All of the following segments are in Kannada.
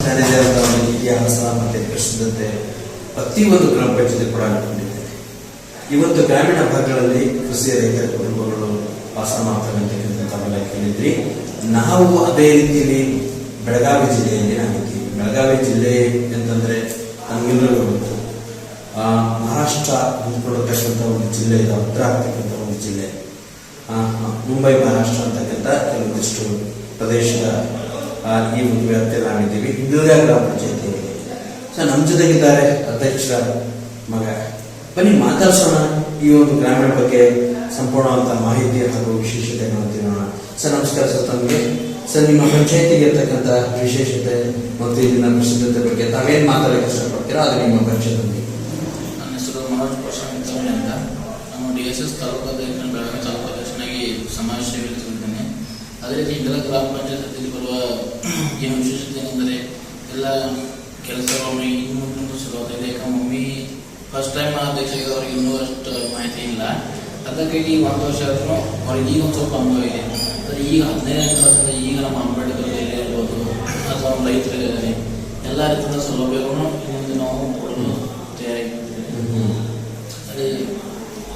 ತನ್ನದೇ ಆದ ಒಂದು ಇತಿಹಾಸ ಮತ್ತು ಪ್ರಸಿದ್ಧತೆ ಪ್ರತಿಯೊಂದು ಗ್ರಾಮ ಪಂಚಾಯತಿ ಕೂಡ ಅನ್ಕೊಂಡಿದೆ. ಇವತ್ತು ಗ್ರಾಮೀಣ ಭಾಗಗಳಲ್ಲಿ ಕೃಷಿ ರೈತರ ಕುಟುಂಬಗಳು ವಾಸ ಮಾಡ್ತಕ್ಕಂಥ ತಾವೆಲ್ಲ ಕೇಳಿದ್ರಿ. ನಾವು ಅದೇ ರೀತಿಯಲ್ಲಿ ಬೆಳಗಾವಿ ಜಿಲ್ಲೆಯಲ್ಲಿ ನಾವಿದ್ದೀವಿ. ಬೆಳಗಾವಿ ಜಿಲ್ಲೆ ಅಂತಂದ್ರೆ ನಮಗೆಲ್ಲರಿಗೂ ಗೊತ್ತು, ಮಹಾರಾಷ್ಟ್ರ ಹೊಂದ್ಕೊಂಡಿರ್ತಕ್ಕಂಥ ಒಂದು ಜಿಲ್ಲೆ ಇದೆ, ಹತ್ರ ಆಗ್ತಕ್ಕಂಥ ಒಂದು ಜಿಲ್ಲೆ. ಮುಂಬೈ ಮಹಾರಾಷ್ಟ್ರ ಅಂತಕ್ಕಂಥ ಕೆಲವೊಂದಿಷ್ಟು ಪ್ರದೇಶದ ಈ ಒಂದು ವ್ಯಾಪ್ತಿಯಲ್ಲಿ ನಾವಿದ್ದೀವಿ. ಹಿಂದುಳಿದ ಗ್ರಾಮ ಪಂಚಾಯತಿ. ಸೊ ನಮ್ಮ ಜೊತೆಗಿದ್ದಾರೆ ಅಧ್ಯಕ್ಷರ ಮಗ. ಬನ್ನಿ ಮಾತಾಡ್ಸೋಣ, ಈ ಒಂದು ಗ್ರಾಮೀಣ ಬಗ್ಗೆ ಸಂಪೂರ್ಣವಾದ ಮಾಹಿತಿ ಹಾಗೂ ವಿಶೇಷತೆಗಳನ್ನು ತಿನ್ನೋಣ. ಸರ್ ನಮಸ್ಕಾರ ಸರ್. ತಮಗೆ ಸರ್ ನಿಮ್ಮ ಪಂಚಾಯತಿಗೆ ಇರ್ತಕ್ಕಂಥ ವಿಶೇಷತೆ ಮತ್ತು ಇಲ್ಲಿನ ಪ್ರಸಿದ್ಧತೆ ಬಗ್ಗೆ ತಾವೇನು ಮಾತಾಡೋಕೆ ಇಷ್ಟಪಡ್ತೀರಾ ಅದು ನಿಮ್ಮ ಪರಿಚಯದಲ್ಲಿ. ನನ್ನ ಹೆಸರು ಮನೋಜ್ ಪ್ರಶಾಂತ್ ಅಂತ. ನಾನು DSS ತಾಲೂಕು ಅಧ್ಯಕ್ಷ, ಬೆಳಗಾವಿ ತಾಲೂಕು ಅಧ್ಯಕ್ಷನಾಗಿ ಸಮಾಜ ಸೇವೆ ತಿಳಿದಿದ್ದೇನೆ. ಅದೇ ರೀತಿ ಇಂದಲ ಗ್ರಾಮ ಪಂಚಾಯತಿಯಲ್ಲಿ ಬರುವ ಏನು ವಿಶೇಷತೆ ಏನೆಂದರೆ ಎಲ್ಲ ಕೆಲಸಗಳನ್ನು ಇನ್ನೂ ಮುಂದೆ ಶುರುವಾಗ್ತಾ ಇದೆ. ಮಮ್ಮಿ ಫಸ್ಟ್ ಟೈಮ್ ಅಧ್ಯಕ್ಷ ಅವ್ರಿಗೆ ಇನ್ನೂ ಅಷ್ಟು ಮಾಹಿತಿ ಇಲ್ಲ. ಅದಕ್ಕಾಗಿ 1 ವರ್ಷ ಆದ್ರೂ ಅವ್ರಿಗೆ ಈಗ ಒಂದು ಸ್ವಲ್ಪ ಅನುಭವ ಇದೆ. ಈಗ 15ನೇ ಕ್ಲಾಸಿಂದ ಈಗ ನಮ್ಮ ಅಂಬೇಡ್ಕರ್ ಇರ್ಬೋದು ಅಥವಾ ರೈತರಿಗೆ ಎಲ್ಲ ರೀತಿಯ ಸೌಲಭ್ಯಗಳನ್ನು ಮುಂದೆ ನಾವು ಕೊಡಲು ತಯಾರಿದ್ದೇವೆ.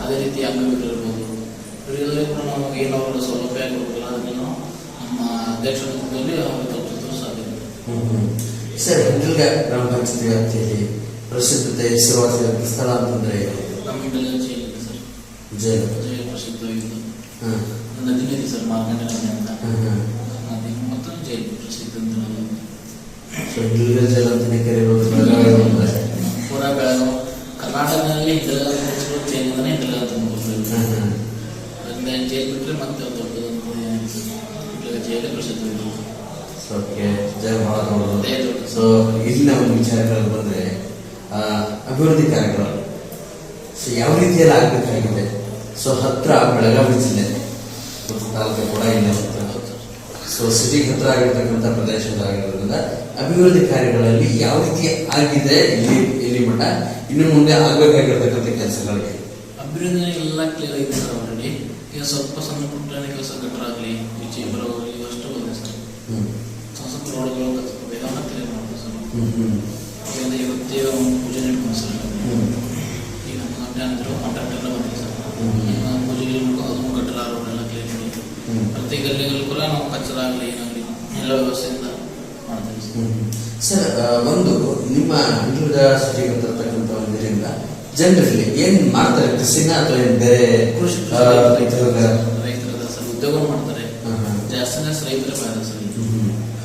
ಅದೇ ರೀತಿ ಅಂಗವಿಕಲರಿರ್ಬೋದು ಇವರೆಲ್ಲರೂ ಕೂಡ ನಾವು ಏನೋ ಸೌಲಭ್ಯ ಕೊಡೋದಿಲ್ಲ, ಅದನ್ನು ನಮ್ಮ ಅಧ್ಯಕ್ಷರ ನೇತೃತ್ವದಲ್ಲಿ ಅವರು ತಲುಪಿಸಲು ಸಾಧ್ಯ ಇದೆ. ಸರ್, ಹಿಂದುಳಿದ ಗ್ರಾಮ ಪಂಚಾಯತಿ ವ್ಯಾಪ್ತಿಯಲ್ಲಿ ಪ್ರಸಿದ್ಧತೆ ಹೆಸರುವಾಸಿಯಾದ ಸ್ಥಳ ಅಂತಂದ್ರೆ ನಮ್ಮ ಇಂಡಿಯಾ ಜೈಲ್ ಇದೆ ಸರ್. ಜೈಲು ಪ್ರಸಿದ್ಧವಾಗಿದ್ದು ನದಿ ಇದೆ ಸರ್, ಮಾರ್ಕಂಡ ನದಿ ಅಂತ. ನದಿ ಮತ್ತು ಜೈಲ್ ಪ್ರಸಿದ್ಧ ಅಂತ. ಹಿಂದುಳಿದ ಜೈಲು ಅಂತಾನೆ ಕರೆಯುವುದು ಪೂರಾ ಬೆಳಗಾವಿ ಕರ್ನಾಟಕದಲ್ಲಿ ಹಿಂದುಳಿದ ಜೈಲ್ ಅಂತಾನೆ ಹಿಂದುಳಿದ ಅಂತ ಜೈಲ್ ಬಿಟ್ಟರೆ ಮತ್ತೆ ದೊಡ್ಡದು ಜೈಲು ಪ್ರಸಿದ್ಧವಾಗಿದೆ. ಸೊ ಇಲ್ಲಿನ ಒಂದು ವಿಚಾರಗಳು ಬಂದ್ರೆ ಅಭಿವೃದ್ಧಿ ಕಾರ್ಯಗಳು ಸೊ ಯಾವ ರೀತಿಯಲ್ಲಿ ಆಗ್ಬೇಕಾಗಿದೆ. ಸೊ ಹತ್ರ ಬೆಳಗಾವಿ ಜಿಲ್ಲೆ ತಾಲೂಕು ಕೂಡ ಇಲ್ಲ. ಸೊ ಸಿಟಿ ಹತ್ರ ಆಗಿರ್ತಕ್ಕಂಥ ಪ್ರದೇಶದಾಗಿರೋದ್ರಿಂದ ಅಭಿವೃದ್ಧಿ ಕಾರ್ಯಗಳಲ್ಲಿ ಯಾವ ರೀತಿ ಆಗಿದೆ ಇಲ್ಲಿ ಮಟ್ಟ, ಇನ್ನು ಮುಂದೆ ಆಗ್ಬೇಕಾಗಿರ್ತಕ್ಕಂಥ ಕೆಲಸಗಳಿಗೆ ಅಭಿವೃದ್ಧಿ ಎಲ್ಲ ಕ್ಲಿಯರ್ ಆಗಿದೆ ಸರ್. ಆಲ್ರೆಡಿ ಈಗ ಸ್ವಲ್ಪ ಸಣ್ಣ ಪುಟ್ಟ ಕೆಲಸ ಗಟ್ಟರಾಗಲಿ ಈಚೆ ಬರೋಗಲಿ ಇವಷ್ಟು ಬಂದಿದೆ ಸರ್. ಸ್ವಲ್ಪ ರೋಡ್ಗಳು ಎಲ್ಲ ಕ್ಲಿಯರ್ ಮಾಡ್ತೀವಿ ಸರ್. ಈಗ ಇವತ್ತೇ ಪೂಜೆ ನಡ್ಕೊಂಡು ಸರ್. ಈಗ ನಮ್ಮ ಗಂಟೆ ಅಂದರು ಕಾಂಟ್ರಾಕ್ಟ್ ಎಲ್ಲ ಬಂದಿದೆ ಸರ್. ಈಗ ಪೂಜೆಗೆ ಅದನ್ನು ಗಟ್ಟರ ರೋಡ್ ಎಲ್ಲ ಕ್ಲಿಯರ್ ಮಾಡಿ ಪ್ರತಿ ಗಲ್ಲಿಗಳು ಕೂಡ ನಾವು ಕಚ್ಚರ ಆಗಲಿ ಏನಾಗಲಿ ಎಲ್ಲ ವ್ಯವಸ್ಥೆಯಿಂದ ಮಾಡ್ತೀವಿ ಸರ್. ಒಂದು ನಿಮ್ಮ ಹಿಂದುಳಿದ ಸಿಟಿಗೆ ಬಂದಿರತಕ್ಕಂಥ ಒಂದು ಇದರಿಂದ ಜನರಲ್ಲಿ ಏನ್ ಮಾಡ್ತಾರೆ, ಕೃಷಿನ ಅಥವಾ ಏನ್ ಬೇರೆ ರೈತರ ಸರ್ ಉದ್ಯೋಗ ಮಾಡ್ತಾರೆ. ಜಾಸ್ತಿ ರೈತರ ಬೇಡ ಸರ್.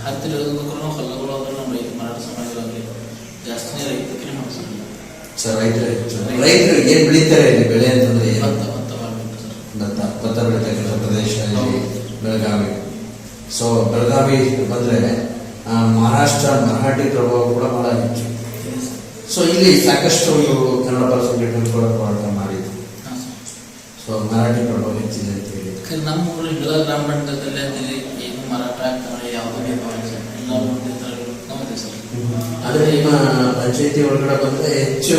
ಹತ್ತಿರ ಹೊಲಗಳು ಆದ್ರೆ ನಮ್ಮ ರೈತ ಮಾರಾಟ ಸಮಾಜಗಳಲ್ಲಿ ಜಾಸ್ತಿ ರೈತರಿಗೆ ಮಾಡ್ತಾರೆ ಸರ್. ರೈತರು ಏನ್ ಬೆಳೀತಾರೆ ಇಲ್ಲಿ ಬೆಳೆ ಅಂತಂದ್ರೆ ಭತ್ತ ಬೆಳೀತಕ್ಕಂಥ ಪ್ರದೇಶ ಬೆಳಗಾವಿ. ಸೊ ಬೆಳಗಾವಿ ಬಂದ್ರೆ ಮಹಾರಾಷ್ಟ್ರ ಮರಾಠಿ ಪ್ರಭಾವ ಕೂಡ ಬಹಳ ಹೆಚ್ಚು. ಸೊ ಇಲ್ಲಿ ಸಾಕಷ್ಟು ಕನ್ನಡ ಭಾಷೆ ಸಂಘಟನೆ ಕೂಡ ಹೋರಾಟ ಮಾಡಿದ್ರು. ಸೊ ಮರಾಠಿ ಪ್ರಭಾವ ಹೆಚ್ಚಿದೆ ಅಂತ ಹೇಳಿ ನಮ್ಮ ಊರು ಇಂಡಿಯಾ ಗ್ರಾಮ ಪಂಚಾಯತಿಯಲ್ಲಿ ಏನು ಮರಾಠ ಆಗ್ತಾರೆ ಯಾವುದೇ ಸರ್. ಆದ್ರೆ ನಿಮ್ಮ ಪಂಚಾಯತಿ ಒಳಗಡೆ ಬಂದ್ರೆ ಹೆಚ್ಚು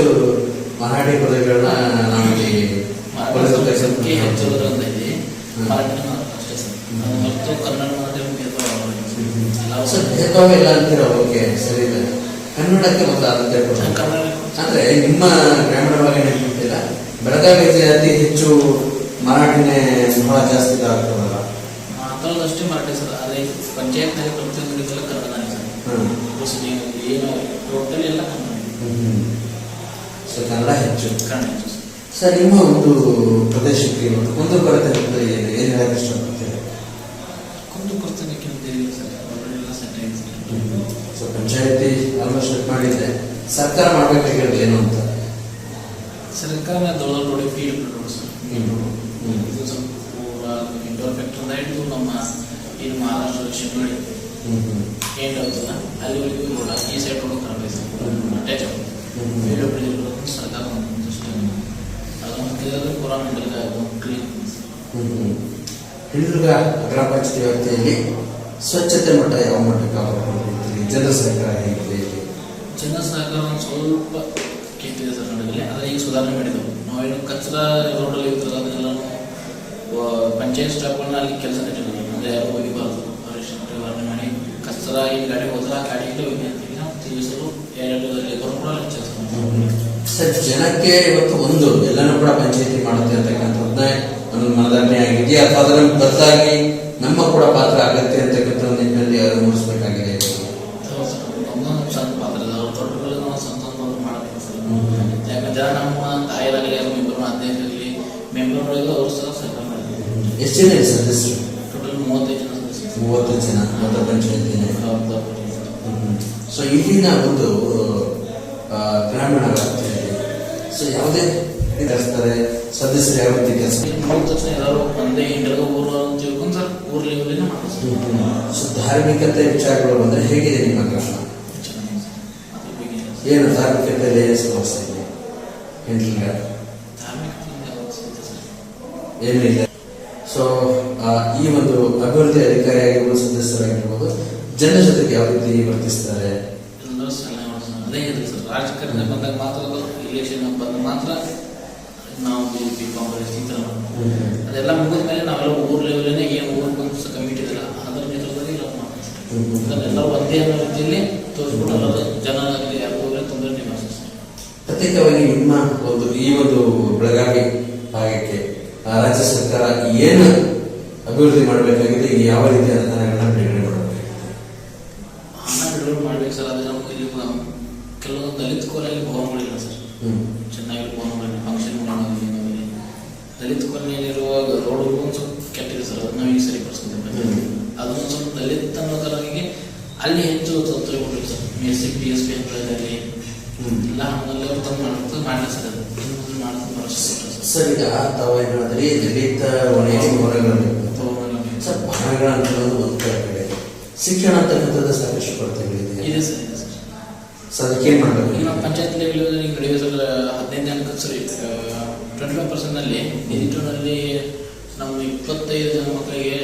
ಮರಾಠಿ ಪದಗಳನ್ನ ನಮಗೆ ಹೆಚ್ಚುವುದರಿಂದ ಇದೆ. ಮರಾಠಿ ಅಷ್ಟೇ ಸರ್. ಮತ್ತು ಕನ್ನಡ ಭೇದಭಾವ ಇಲ್ಲ ಅಂತೀರ. ಓಕೆ, ಸರಿ. ಕನ್ನಡಕ್ಕೆ ಒಂದು ಆದ್ಯತೆ ಅಂದ್ರೆ ನಿಮ್ಮ ಗ್ರಾಮೀಣ ಭಾಗ ಏನಿಲ್ಲ, ಬೆಳಗಾವಿ ಅತಿ ಹೆಚ್ಚು ಮರಾಠಿನೇ ಬಹಳ ಜಾಸ್ತಿ ಆಗ್ತದಲ್ಲ. ಮಾತಾಡೋದಷ್ಟೇ ಮರಾಠಿ ಸರ್. ಅದೇ ಪಂಚಾಯತ್ನಾಗ ಪ್ರತಿಯೊಂದರಿಗೆಲ್ಲ ಕನ್ನಡನೇ ಸರ್. ಏನು ಟೋಟಲ್ ಎಲ್ಲ ಕನ್ನಡ. ಸೊ ಕನ್ನಡ ಹೆಚ್ಚು. ಕನ್ನಡ ಹೆಚ್ಚು ಸರ್. ನಿಮ್ಮ ಒಂದು ಪ್ರದೇಶಕ್ಕೆ ಒಂದು ಕೊರತೆ ಏನು ಹೇಳಕ್ಕೆ ಇಷ್ಟಪಡ್ತೀರಾ? ಒಂದು ಕೊರತೆ ಸರ್. ಎಲ್ಲ ಸೆಟ್ ಆಗಿದೆ ಸರ್. ಸೊ ಪಂಚಾಯತಿ ಆಲ್ಮೋಸ್ಟ್ ಸೆಟ್ ಮಾಡಿದ್ರೆ ಸರ್ಕಾರ ಮಾಡಬೇಕಾಗಿರೋದು ಏನು ಅಂತ ಸರ್ಕಾರ ದೊಡ್ಡ ಫೀಲ್ಡ್ ಬಿಡೋದು ಸರ್. ಇದು ಸ್ವಲ್ಪ ಇಂಡೋರ್ ಫ್ಯಾಕ್ಟ್ರಿಂದ ಹಿಡಿದು ನಮ್ಮ ಏನು ಮಹಾರಾಷ್ಟ್ರ ಶಿವಗಡಿ ಏನು ಆಗುತ್ತಲ್ಲ ಅಲ್ಲಿವರೆಗೂ ರೋಡ ಈ ಸೈಡ್ ರೋಡ್ ಖರಾಬ್ ಇದೆ ಸರ್. ಅಟ್ಯಾಚ್ ಆಗುತ್ತೆ ಫೀಲ್ಡ್ ಬಿಡೋದು ಸರ್ಕಾರ ಅದನ್ನು ಕ್ಲಿಯರ್ ಪುರಾಣ ಕ್ಲೀನ್. ಹಿಂದುಳಿದ ಗ್ರಾಮ ಪಂಚಾಯತಿ ವ್ಯಾಪ್ತಿಯಲ್ಲಿ ಸ್ವಚ್ಛತೆ ಮಟ್ಟ ಯಾವ ಮಟ್ಟಕ್ಕೆ ಕಾಪಾಡ್ಕೊಂಡಿರ್ತೀರಿ? ಜನರ ಸಹಕಾರ ಹೇಗಿದೆ? ಜನರ ಸಹಕಾರ ಒಂದು ಸ್ವಲ್ಪ ಕೆಟ್ಟಿದೆ ಸರ್ ನಡುವೆ. ಆದರೆ ಈಗ ಸುಧಾರಣೆ ಮಾಡಿದೆವು. ನಾವೇನು ಕಚ್ಚರ ರೋಡಲ್ಲಿ ಇರ್ತಾರಲ್ಲ ಅದನ್ನೆಲ್ಲ ಪಂಚಾಯತ್ ಸ್ಟಾಫ್ಗಳನ್ನ ಅಲ್ಲಿ ಕೆಲಸ ಕಟ್ಟಿದ್ದೀವಿ. ಅಂದರೆ ಯಾರು ಹೋಗಿಬಾರ್ದು, ಅವರಿಗೆ ನಿವಾರಣೆ ಮಾಡಿ ಕಚ್ಚರ ಈ ಗಾಡಿ ಹೋದ್ರೆ ಆ ಗಾಡಿಗೆ ಹೋಗಿ ಅಂತೀವಿ ನಾವು ತಿಳಿಸಲು ಏರಿಯಾದಲ್ಲಿ ಕೂಡ ಹೆಚ್ಚು ಸರ್, ಜನಕ್ಕೆ ಇವತ್ತು ಒಂದು ಎಲ್ಲನೂ ಕೂಡ ಪಂಚಾಯತಿ ಮಾಡುತ್ತೆ ಅಂತಕ್ಕಂಥದ್ದೇ ಒಂದು ಮನದಂಡನೆ ಆಗಿದೆಯಾ ಅಥವಾ ಅದರ ಬದಲಾಗಿ ನಮ್ಮ ಕೂಡ ಪಾತ್ರ ಆಗತ್ತೆ ಅಂತಕ್ಕಂಥ ಒಂದು ನಿಟ್ಟಿನಲ್ಲಿ ಯಾರು ಮೂಡಿಸಬೇಕಾಗಿದೆ? ಸಣ್ಣ ಪಾತ್ರ ಇದೆ, ಅವ್ರ ದೊಡ್ಡಗಳು ನಾವು ಸ್ವಂತ ಮಾಡಬೇಕು ಸರ್. ಯಾಕಂದ್ರೆ ಜನ ನಮ್ಮ ತಾಯಿರಾಗಲಿ ಯಾರು ಮೆಂಬರ್ ಅಧ್ಯಕ್ಷರಾಗಲಿ ಮೆಂಬರ್ಗಳಿಗೆ ಅವರು ಸಹ ಸಹಕಾರ ಮಾಡಿದ್ದಾರೆ. ಎಷ್ಟು ಜನ ಇದೆ ಸದಸ್ಯರು? ಟೋಟಲ್ 35 ಜನ ಸದಸ್ಯರು. 30 ಜನ ಮೊತ್ತ ಪಂಚಾಯತಿನೇ. ಸೊ ಇಲ್ಲಿನ ಒಂದು ಗ್ರಾಮೀಣ ವ್ಯಾಪ್ತಿಯಲ್ಲಿ ಸೊ ಯಾವುದೇ ನಡೆಸ್ತಾರೆ ಸದಸ್ಯರು ಯಾವ ರೀತಿ ಕೆಲಸ ಮಾಡಿದ ತಕ್ಷಣ ಎಲ್ಲರೂ ಒಂದೇ ಇಂಟರ್ಗ ಊರು ಅಂತ ತಿಳ್ಕೊಂಡು ಸರ್ ಊರ್ ಲೆವೆಲಿನ ಮಾಡ್ತಾರೆ. ಸೊ ಧಾರ್ಮಿಕತೆ ವಿಚಾರಗಳು ಬಂದ್ರೆ ಹೇಗಿದೆ ನಿಮ್ಮ ಗ್ರಾಮ? ಏನು ಧಾರ್ಮಿಕತೆಯಲ್ಲಿ ಏನು ಸಮಸ್ಯೆ ಇದೆ? ಏನಿಲ್ಲ, ಏನೂ ಇಲ್ಲ. ಸೊ ಈ ಒಂದು ಅಭಿವೃದ್ಧಿ ಅಧಿಕಾರಿ ಆಗಿರ್ಬೋದು, ಸದಸ್ಯರಾಗಿರ್ಬೋದು, ಜನರ ಜೊತೆಗೆ ಯಾವ ರೀತಿ ವರ್ತಿಸ್ತಾರೆ? ಎಲ್ಲರೂ ಸಲಹೆ ಮಾಡ್ತಾರೆ. ಅದೇ ಇದೆ ಸರ್, ರಾಜಕಾರಣ ಬಂದಾಗ ಮಾತ್ರ ಇಲೆಕ್ಷನ್ ಬಂದಾಗ ಮಾತ್ರ ನಾವು ಬಿಜೆಪಿ ಕಾಂಗ್ರೆಸ್ ಈ ಥರ ಅದೆಲ್ಲ ಮುಗಿದ ಮೇಲೆ ನಾವೆಲ್ಲ ಊರ್ ಲೆವೆಲೇ ಏನು ಊರ್ ಬಂದು ಕಮಿಟಿ ಇದೆಲ್ಲ ಅದರ ನೇತೃತ್ವದಲ್ಲಿ ಎಲ್ಲ ಮಾಡ್ತೀವಿ. ಎಲ್ಲ ಒಂದೇ ಅನ್ನೋ ರೀತಿಯಲ್ಲಿ ತೋರಿಸ್ಬಿಟ್ಟು ಜನ ಯಾರಿಗೂ ತೊಂದರೆ ನಿವಾಸ. ಪ್ರತ್ಯೇಕವಾಗಿ ನಿಮ್ಮ ಒಂದು ಈ ಒಂದು ಬೆಳಗಾವಿ ಭಾಗಕ್ಕೆ ರಾಜ್ಯ ಸರ್ಕಾರ ಏನು ಅಭಿವೃದ್ಧಿ ಮಾಡಬೇಕಾಗಿದೆ, ಯಾವ ರೀತಿಯ ಅನುದಾನಗಳನ್ನ ಬಿಡುಗಡೆ ಮಾಡಬೇಕು? ಹಣ ಬಿಡುಗಡೆ ಮಾಡ್ಬೇಕು ಸರ್. ಅದೇ ನಮ್ಗೆ ಇಲ್ಲಿ ಕೆಲವೊಂದು ದಲಿತ ಕಾಲೋನಿಯಲ್ಲಿ ಭವನಗಳಿಲ್ಲ ಸರ್, ಚೆನ್ನಾಗಿ ಭವನಗಳಿಲ್ಲ, ಫಂಕ್ಷನ್ ಮಾಡೋದು ದಲಿತ ಕಾಲೋನಿಯಲ್ಲಿರುವ ರೋಡ್ಗಳು ಒಂದು ಸ್ವಲ್ಪ ಕೆಟ್ಟಿದೆ ಸರ್, ಅದನ್ನ ನಾವು ಈಗ ಸರಿಪಡಿಸ್ಕೊತೀವಿ. ಅದನ್ನು ಸ್ವಲ್ಪ ದಲಿತ ಅನ್ನೋದರಾಗಿ ಅಲ್ಲಿ ಹೆಚ್ಚು ತೊಂದರೆ ಕೊಟ್ಟಿವಿ ಸರ್. SC PSP ಅಂತಲ್ಲಿ ಎಲ್ಲ ಹಣ್ಣಲ್ಲಿ ಅವ್ರು ತಂದು ಮಾಡಲಿ ಸರ್. ಅದು ಮಾಡ್ಕೊಂಡು ಬರೋಷ್ಟು ಸರ್, ಈಗ ತಾವು ಏನು ಹೇಳಿದ್ರಿ ದಲಿತ ವಲಯಕ್ಕೆ ಭವನಗಳು ಸರ್, ಭವನಗಳ ಅಂತ ಒಂದು ಕಡೆ ಶಿಕ್ಷಣ ಅಂತಕ್ಕಂಥದ್ದು ಸಾಕಷ್ಟು ಕೊರತೆಗಳಿದೆ. ಇದೆ ಸರ್, ಇದೆ ಸರ್. ಸೊ ಅದಕ್ಕೆ ಏನು ಮಾಡಬೇಕು? ಈಗ ನಮ್ಮ ಪಂಚಾಯತ್ ಲೆವೆಲ್ ನಡೆಯುವ ಸರ್ 15 ಅಂಕ ಸರಿ 25% ನಲ್ಲಿ ನಿಧಿನಲ್ಲಿ ನಮ್ಮ 25 ಜನ ಮಕ್ಕಳಿಗೆ